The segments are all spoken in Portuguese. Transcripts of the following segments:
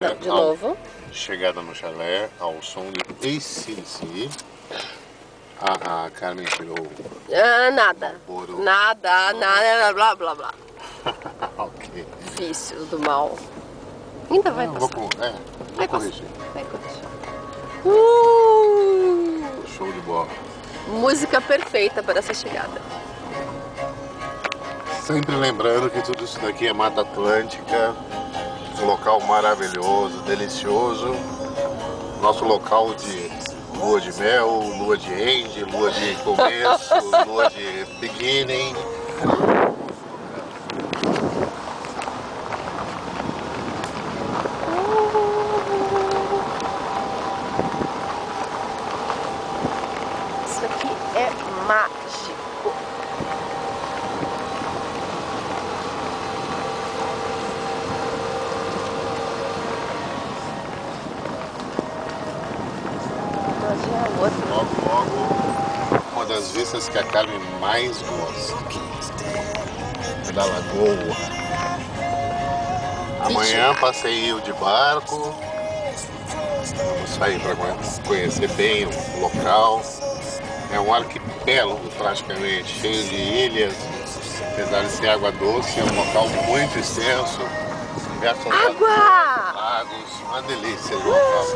Não, de novo. Chegada no chalé ao som de AC/DC. A Carmen tirou. Nada. Malboro. Nada, blá blá blá. Ok. Vício do mal. Ainda vai passar. Vai corrigir. Vai corrigir. Show de bola. Música perfeita para essa chegada. Sempre lembrando que tudo isso daqui é Mata Atlântica. Um local maravilhoso, delicioso. Nosso local de lua de mel, lua de end, lua de começo, lua de beginning. Isso aqui é mágico. Logo, uma das vistas que a Carmen mais gosta é da lagoa. Amanhã passeio de barco. Vamos sair para conhecer bem o local. É um arquipélago praticamente, cheio de ilhas. Apesar de ser água doce, é um local muito extenso. Água! Lagos, uma delícia de local.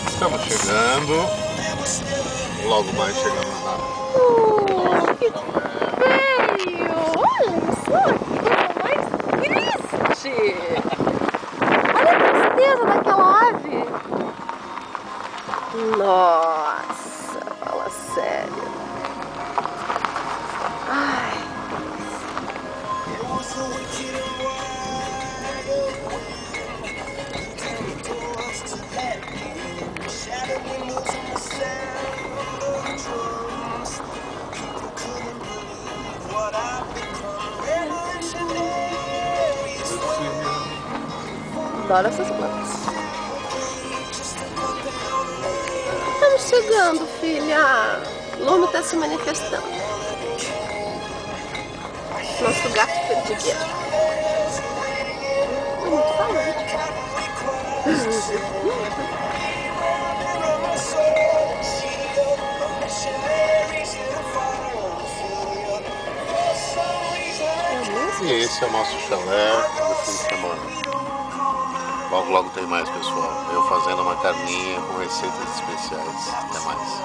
Estamos chegando. Logo mais chegamos na Que feio! Olha só que coisa mais triste! Olha a tristeza daquela ave! Nossa, fala sério. Ai. Adoro essas plantas. Estamos chegando, filha. Lume está se manifestando. Nosso gato perdigueiro. É muito falante. E esse é o nosso chalé do fim de semana. Logo tem mais, pessoal. Eu fazendo uma carninha com receitas especiais. Até mais.